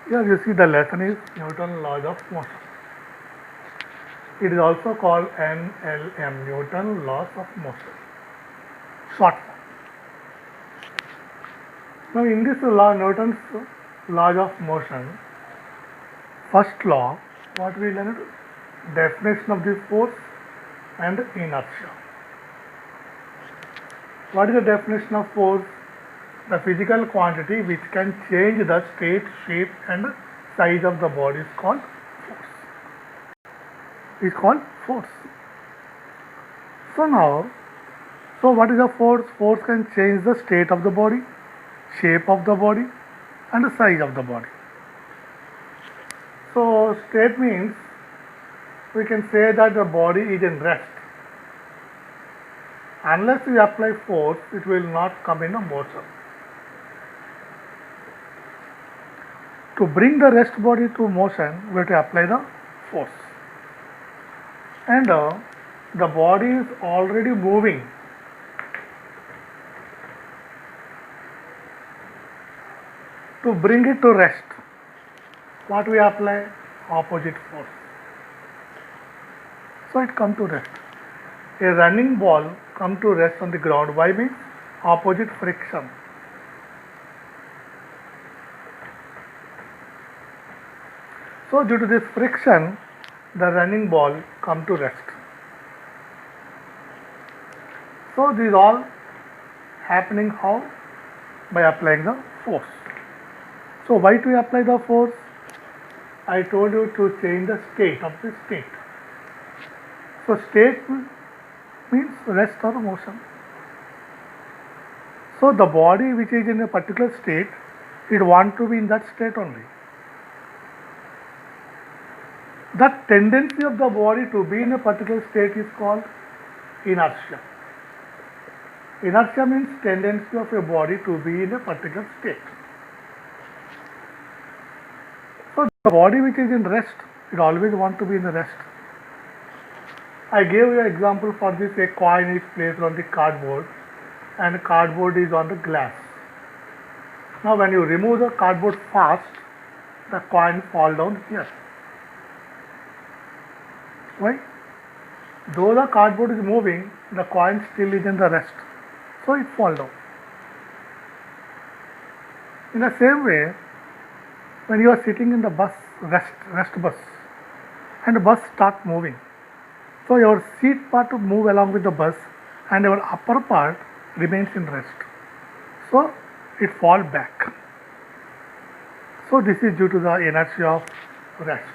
Here you see the lesson is Newton's laws of motion. It is also called NLM, Newton laws of motion. Short form. Now in this law, Newton's laws of motion, first law, what we learned? Definition of the force and inertia. What is the definition of force? The physical quantity which can change the state, shape and size of the body is called force. Is called force. So what is a force? Force can change the state of the body, shape of the body and the size of the body. So state means we can say that the body is in rest. Unless we apply force, it will not come in a motion. To bring the rest body to motion, we have to apply the force. And the body is already moving. To bring it to rest, what we apply? Opposite force. So it come to rest. A running ball come to rest on the ground. Why? Means opposite friction. So due to this friction, the running ball come to rest. So these all happening how? By applying the force. So why to apply the force? I told you to change the state of the state. So state means rest or motion. So the body which is in a particular state, it want to be in that state only. The tendency of the body to be in a particular state is called inertia. Inertia means tendency of a body to be in a particular state. So the body which is in rest, it always want to be in the rest. I gave you an example for this. A coin is placed on the cardboard and cardboard is on the glass. Now when you remove the cardboard fast, the coin fall down here. Why? Though the cardboard is moving, the coin still is in the rest. So it fall down. In the same way, when you are sitting in the bus, rest bus, and the bus start moving, so your seat part will move along with the bus and your upper part remains in rest. So it fall back. So this is due to the inertia of rest.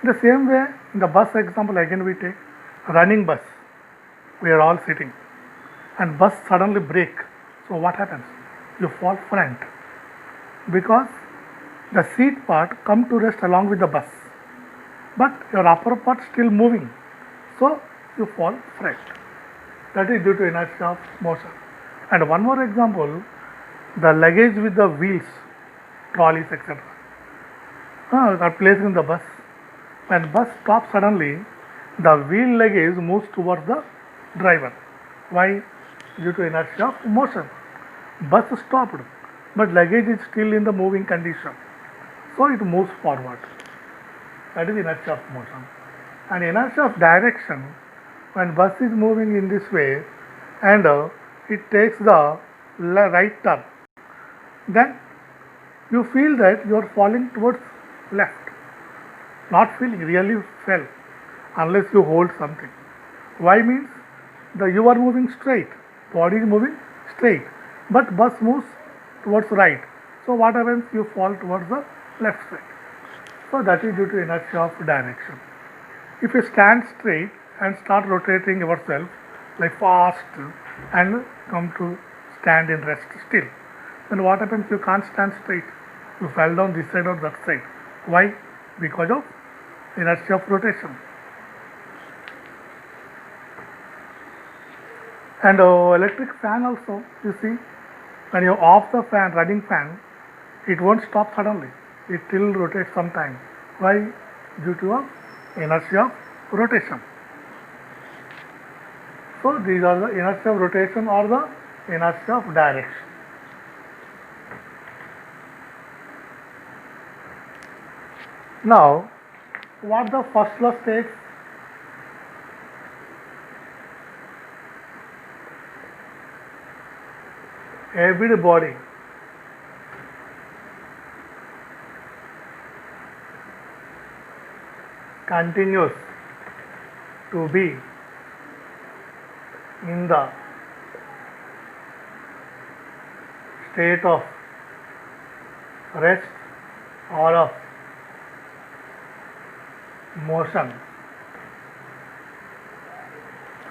In the same way, in the bus example again we take running bus. We are all sitting and bus suddenly break. So what happens? You fall front because the seat part come to rest along with the bus, but your upper part still moving. So you fall front. That is due to inertia of motion. And one more example, the luggage with the wheels, trolleys, etc. Are placed in the bus. When bus stops suddenly, the wheel luggage moves towards the driver. Why? Due to inertia of motion. Bus stopped, but luggage is still in the moving condition. So it moves forward. That is inertia of motion. And inertia of direction, when bus is moving in this way and it takes the right turn, then you feel that you are falling towards left. Not feeling, really fell, unless you hold something. Why? Means you are moving straight, body is moving straight, but bus moves towards right. So what happens? You fall towards the left side. So that is due to inertia of direction. If you stand straight and start rotating yourself like fast and come to stand in rest still, then what happens? You can't stand straight. You fell down this side or that side. Why? Because of inertia of rotation. And electric fan also, you see, when you off the fan, running fan, it won't stop suddenly. It will rotate sometime. Why? Due to inertia of rotation. So these are the inertia of rotation or the inertia of direction. Now, what the first law states? Every body continues to be in the state of rest or of motion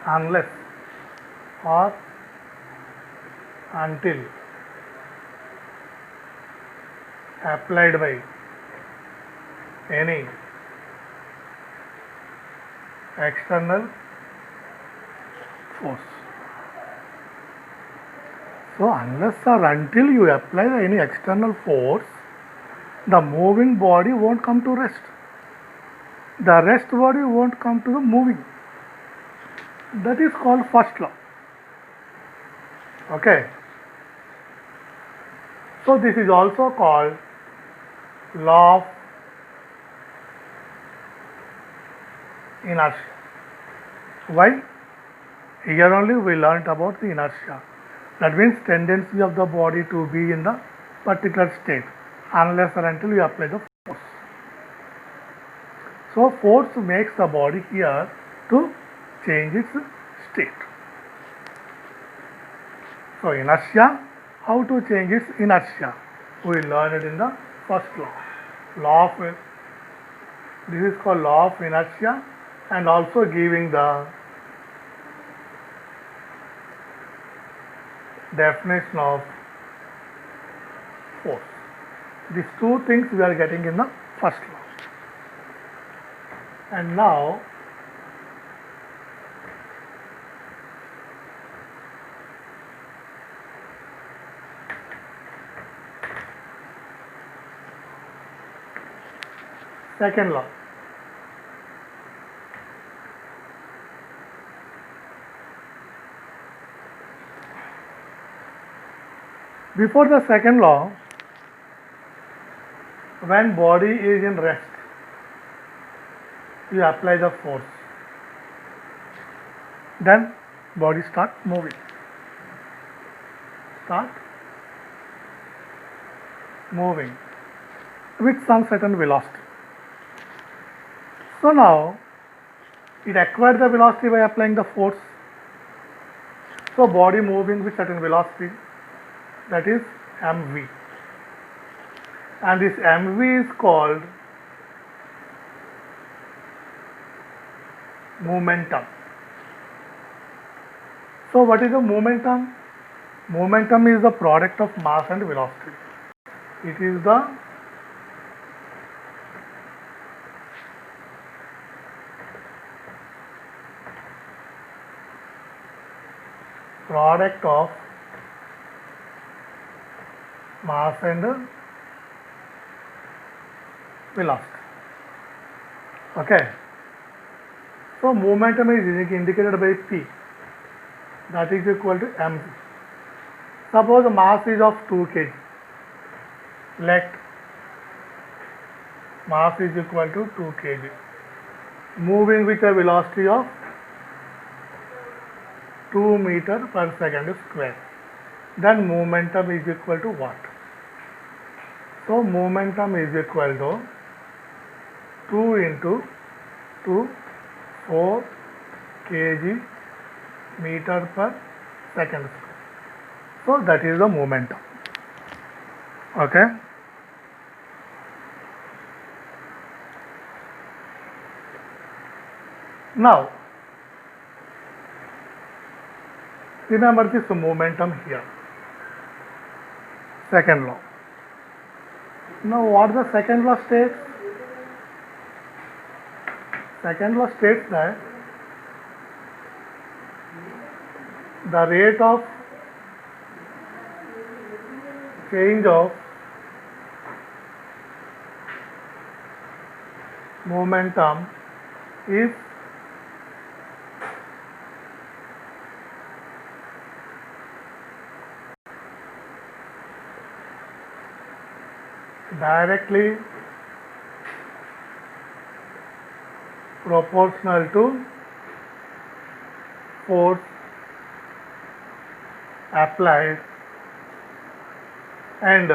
unless or until applied by any external force. So, unless or until you apply any external force, the moving body won't come to rest. The rest body won't come to the moving. That is called first law. Okay. So, this is also called law of inertia. Why? Here only we learnt about the inertia. That means tendency of the body to be in the particular state unless or until you apply the force. So force makes the body here to change its state. So inertia, how to change its inertia? We learned it in the first law. This is called law of inertia, and also giving the definition of force. These two things we are getting in the first law. And now second law. Before the second law, when body is in rest, you apply the force. Then body start moving. Start moving with some certain velocity. So now it acquired the velocity by applying the force. So body moving with certain velocity, that is mv, and this mv is called momentum. So what is the momentum? Momentum is the product of mass and velocity. It is the product of mass and velocity. Okay. So momentum is indicated by P, that is equal to mg. Suppose mass is of 2 kg. Let mass is equal to 2 kg. Moving with a velocity of 2 meter per second square. Then momentum is equal to what? So momentum is equal to 2 into 2, 4 kg meter per second square. So that is the momentum. Okay. Now remember this momentum here. Second law. Now what the second law states? Second law states that the rate of change of momentum is directly proportional to force applied, and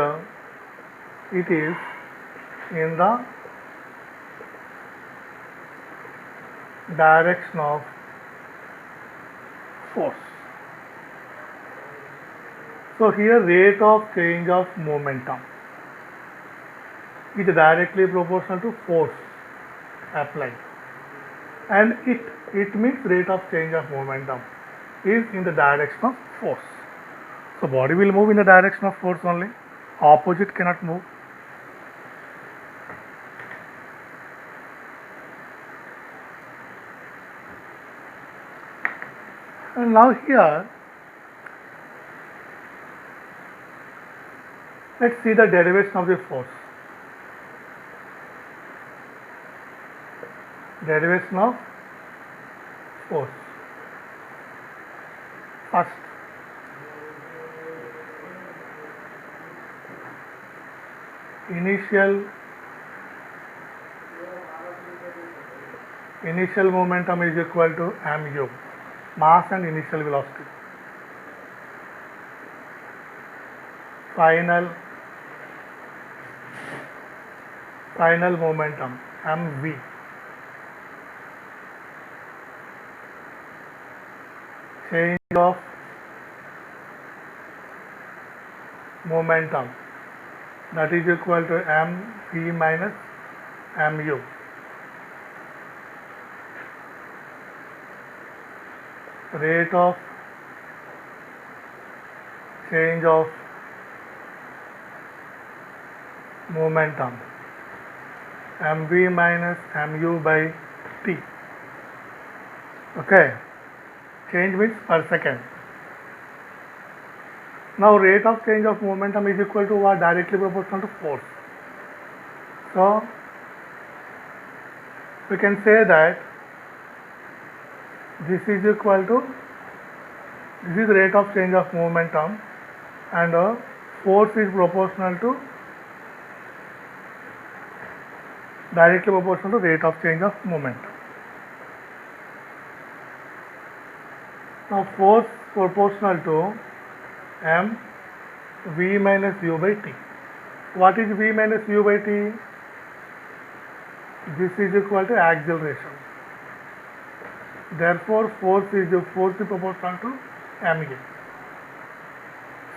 it is in the direction of force. So here rate of change of momentum is directly proportional to force applied, and it means rate of change of momentum is in the direction of force. So body will move in the direction of force only, opposite cannot move. And now here, let's see the derivation of the force. Derivation of force. First, initial momentum is equal to mu, mass and initial velocity. Final momentum mv. Change of momentum, that is equal to mv minus mu. Rate of change of momentum, mv minus mu by t. Okay, change means per second. Now rate of change of momentum is equal to what? Directly proportional to force. So we can say that this is equal to, this is rate of change of momentum, and force is proportional to, directly proportional to rate of change of momentum. Now force proportional to m v minus u by t. What is v minus u by t? This is equal to acceleration. Therefore force is proportional to ma.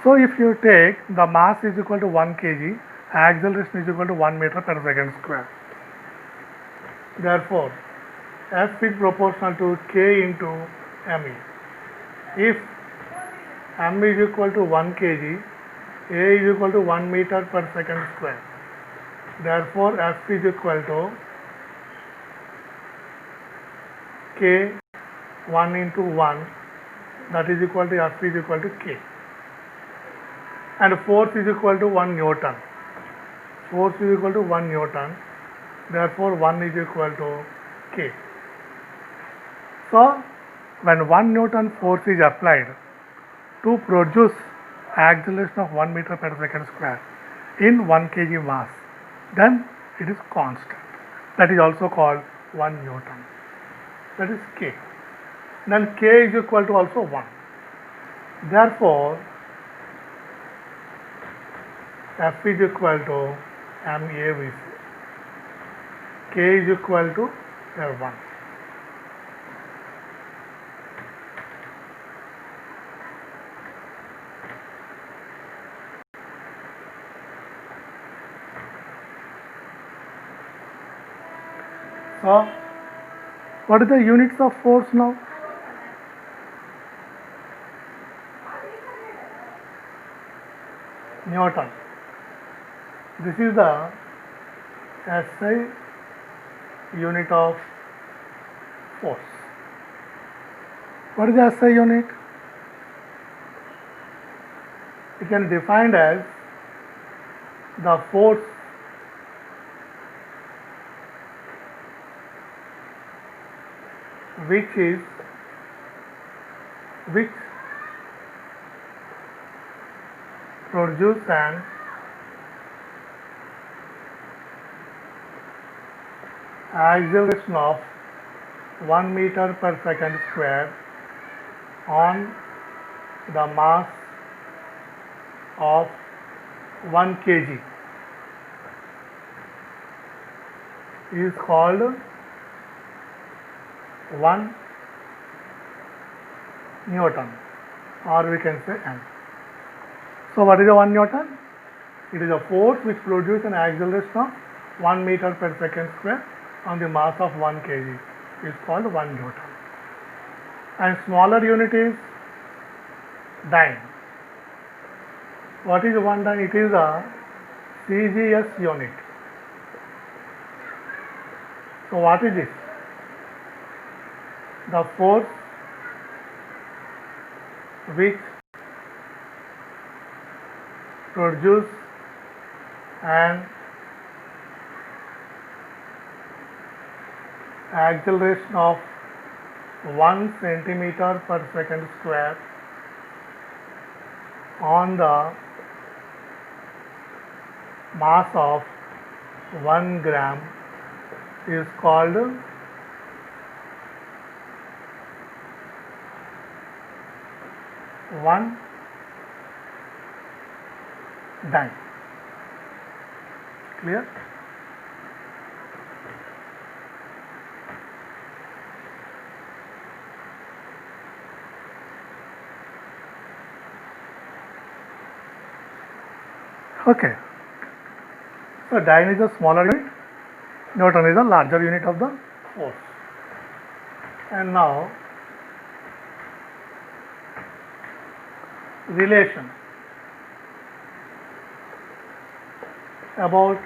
So if you take the mass is equal to 1 kg, acceleration is equal to 1 meter per second square. Therefore F is proportional to k into ma. If m is equal to 1 kg, a is equal to 1 meter per second square. Therefore F is equal to k 1 into 1, that is equal to F is equal to k. And force is equal to 1 Newton. Force is equal to 1 Newton. Therefore 1 is equal to k. So when 1 Newton force is applied to produce acceleration of 1 meter per second square in 1 kg mass, then it is constant. That is also called 1 Newton. That is k. Then k is equal to also 1. Therefore F is equal to MAVC. K is equal to 1. So what are the units of force now? Newton. This is the SI unit of force. What is the SI unit? It can be defined as the force which produce an acceleration of 1 meter per second square on the mass of 1 kg is called 1 Newton, or we can say M. So what is a 1 Newton? It is a force which produces an acceleration of 1 meter per second square on the mass of 1 kg is called 1 Newton. And smaller unit is dyne. What is 1 dyne? It is a CGS unit. So what is this? The force which produce an acceleration of 1 centimeter per second square on the mass of 1 gram is called 1 dyne. Clear? Okay. So dyne is a smaller unit, Newton is a larger unit of the force. And now relation about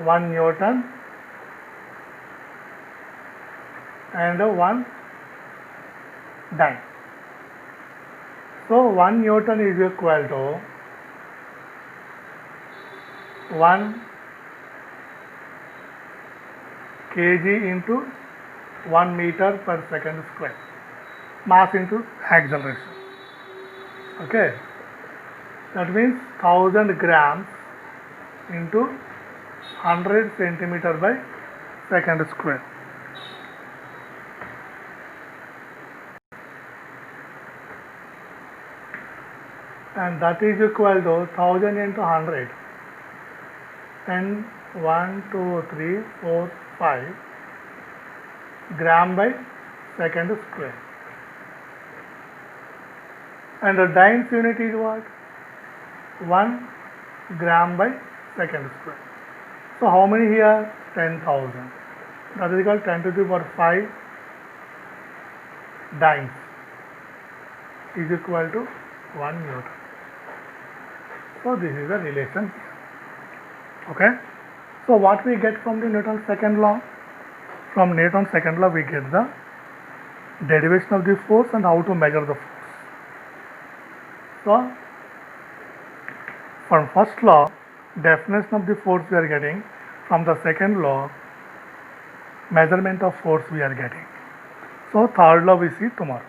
1 Newton and 1 dyne. So 1 Newton is equal to 1 kg into 1 meter per second square, mass into acceleration. Okay, that means 1000 grams into 100 centimeter by second square. And that is equal to 1000 into 100. 10, 1, 2, 3, 4, 5 gram by second square. And the dyne's unit is what? 1 gram by second square. So how many here? 10,000. That is equal to 10 to the power 5 dynes is equal to 1 Newton. So this is the relation. Okay. So what we get from the Newton's second law? From Newton's second law we get the derivation of the force and how to measure the force. So from first law, definition of the force we are getting. From the second law, measurement of force we are getting. So third law we see tomorrow.